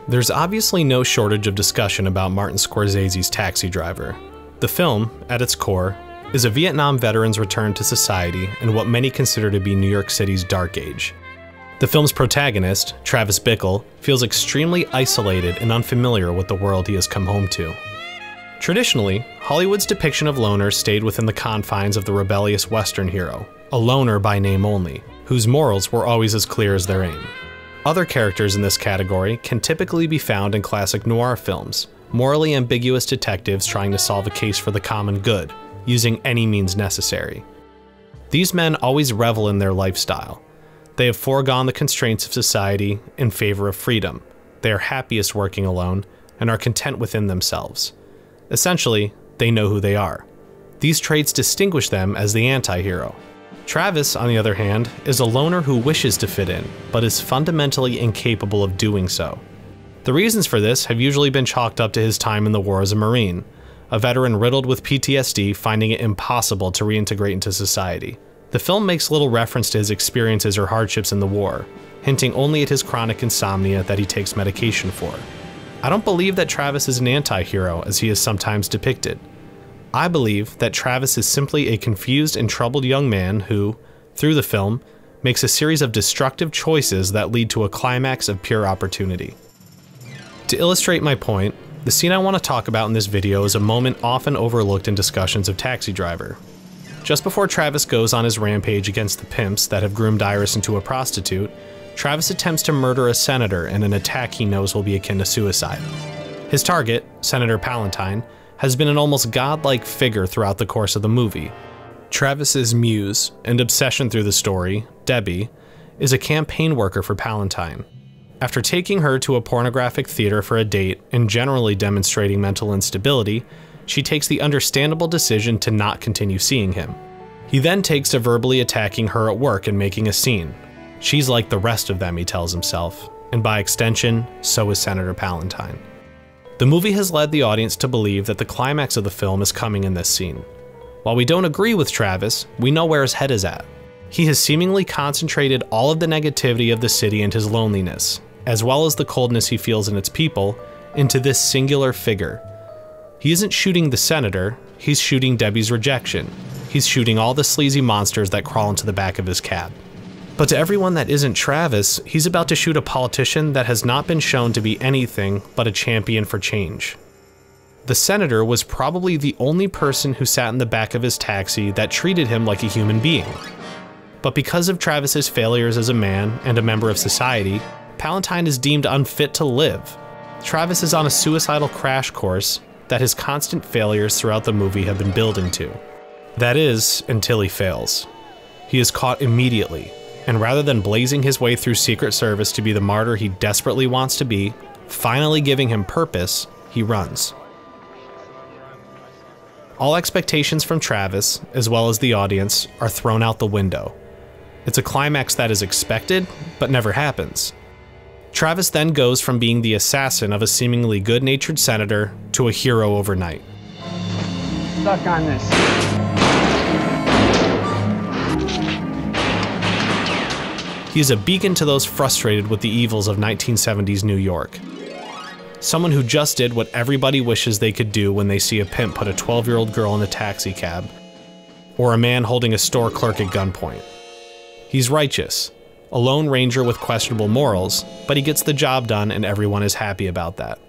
There's obviously no shortage of discussion about Martin Scorsese's Taxi Driver. The film, at its core, is a Vietnam veteran's return to society in what many consider to be New York City's dark age. The film's protagonist, Travis Bickle, feels extremely isolated and unfamiliar with the world he has come home to. Traditionally, Hollywood's depiction of loners stayed within the confines of the rebellious Western hero, a loner by name only, whose morals were always as clear as their aim. Other characters in this category can typically be found in classic noir films, morally ambiguous detectives trying to solve a case for the common good, using any means necessary. These men always revel in their lifestyle. They have foregone the constraints of society in favor of freedom. They are happiest working alone and are content within themselves. Essentially, they know who they are. These traits distinguish them as the anti-hero. Travis, on the other hand, is a loner who wishes to fit in, but is fundamentally incapable of doing so. The reasons for this have usually been chalked up to his time in the war as a Marine, a veteran riddled with PTSD finding it impossible to reintegrate into society. The film makes little reference to his experiences or hardships in the war, hinting only at his chronic insomnia that he takes medication for. I don't believe that Travis is an anti-hero as he is sometimes depicted. I believe that Travis is simply a confused and troubled young man who, through the film, makes a series of destructive choices that lead to a climax of pure opportunity. To illustrate my point, the scene I want to talk about in this video is a moment often overlooked in discussions of Taxi Driver. Just before Travis goes on his rampage against the pimps that have groomed Iris into a prostitute, Travis attempts to murder a senator in an attack he knows will be akin to suicide. His target, Senator Palantine, has been an almost godlike figure throughout the course of the movie. Travis's muse and obsession through the story, Debbie, is a campaign worker for Palantine. After taking her to a pornographic theater for a date and generally demonstrating mental instability, she takes the understandable decision to not continue seeing him. He then takes to verbally attacking her at work and making a scene. She's like the rest of them, he tells himself, and by extension, so is Senator Palantine. The movie has led the audience to believe that the climax of the film is coming in this scene. While we don't agree with Travis, we know where his head is at. He has seemingly concentrated all of the negativity of the city and his loneliness, as well as the coldness he feels in its people, into this singular figure. He isn't shooting the senator, he's shooting Debbie's rejection. He's shooting all the sleazy monsters that crawl into the back of his cab. But to everyone that isn't Travis, he's about to shoot a politician that has not been shown to be anything but a champion for change. The senator was probably the only person who sat in the back of his taxi that treated him like a human being. But because of Travis's failures as a man and a member of society, Palantine is deemed unfit to live. Travis is on a suicidal crash course that his constant failures throughout the movie have been building to. That is, until he fails. He is caught immediately, and rather than blazing his way through Secret Service to be the martyr he desperately wants to be, finally giving him purpose, he runs. All expectations from Travis, as well as the audience, are thrown out the window. It's a climax that is expected, but never happens. Travis then goes from being the assassin of a seemingly good-natured senator to a hero overnight. Stuck on this. He is a beacon to those frustrated with the evils of 1970s New York. Someone who just did what everybody wishes they could do when they see a pimp put a 12-year-old girl in a taxi cab, or a man holding a store clerk at gunpoint. He's righteous, a lone ranger with questionable morals, but he gets the job done and everyone is happy about that.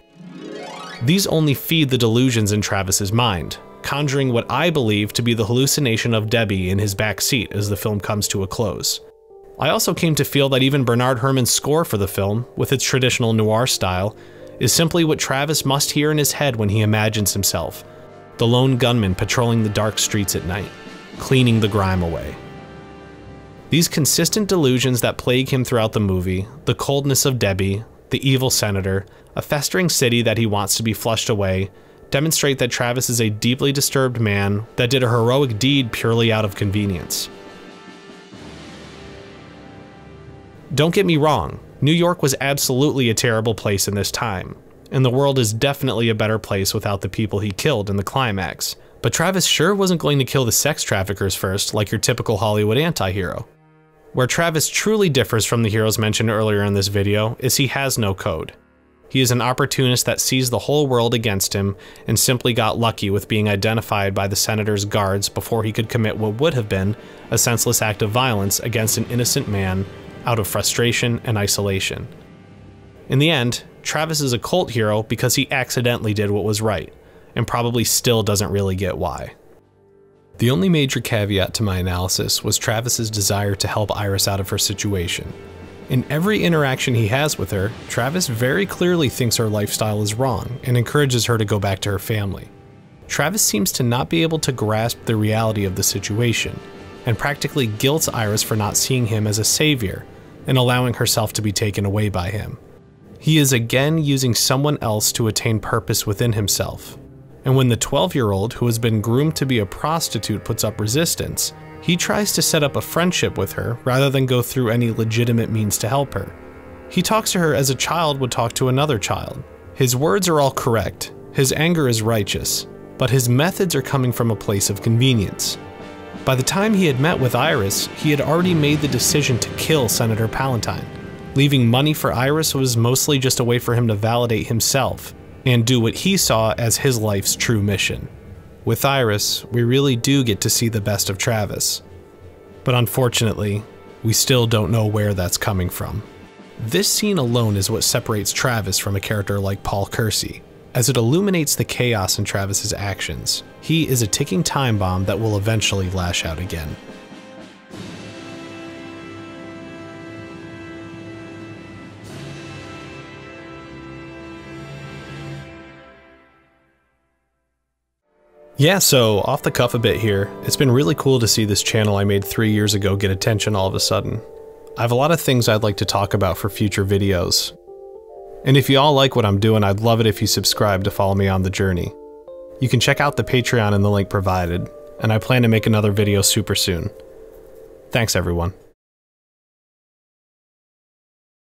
These only feed the delusions in Travis's mind, conjuring what I believe to be the hallucination of Debbie in his back seat as the film comes to a close. I also came to feel that even Bernard Herrmann's score for the film, with its traditional noir style, is simply what Travis must hear in his head when he imagines himself, the lone gunman patrolling the dark streets at night, cleaning the grime away. These consistent delusions that plague him throughout the movie, the coldness of Debbie, the evil senator, a festering city that he wants to be flushed away, demonstrate that Travis is a deeply disturbed man that did a heroic deed purely out of convenience. Don't get me wrong, New York was absolutely a terrible place in this time, and the world is definitely a better place without the people he killed in the climax. But Travis sure wasn't going to kill the sex traffickers first like your typical Hollywood anti-hero. Where Travis truly differs from the heroes mentioned earlier in this video is he has no code. He is an opportunist that sees the whole world against him and simply got lucky with being identified by the senator's guards before he could commit what would have been a senseless act of violence against an innocent man out of frustration and isolation. In the end, Travis is a cult hero because he accidentally did what was right, and probably still doesn't really get why. The only major caveat to my analysis was Travis's desire to help Iris out of her situation. In every interaction he has with her, Travis very clearly thinks her lifestyle is wrong and encourages her to go back to her family. Travis seems to not be able to grasp the reality of the situation, and practically guilts Iris for not seeing him as a savior and allowing herself to be taken away by him. He is again using someone else to attain purpose within himself. And when the 12-year-old who has been groomed to be a prostitute puts up resistance, he tries to set up a friendship with her rather than go through any legitimate means to help her. He talks to her as a child would talk to another child. His words are all correct, his anger is righteous, but his methods are coming from a place of convenience. By the time he had met with Iris, he had already made the decision to kill Senator Palantine. Leaving money for Iris was mostly just a way for him to validate himself and do what he saw as his life's true mission. With Iris, we really do get to see the best of Travis. But unfortunately, we still don't know where that's coming from. This scene alone is what separates Travis from a character like Paul Kersey, as it illuminates the chaos in Travis's actions. He is a ticking time bomb that will eventually lash out again. Yeah, so off the cuff a bit here, it's been really cool to see this channel I made 3 years ago get attention all of a sudden. I have a lot of things I'd like to talk about for future videos. And if you all like what I'm doing, I'd love it if you subscribe to follow me on the journey. You can check out the Patreon in the link provided, and I plan to make another video super soon. Thanks everyone.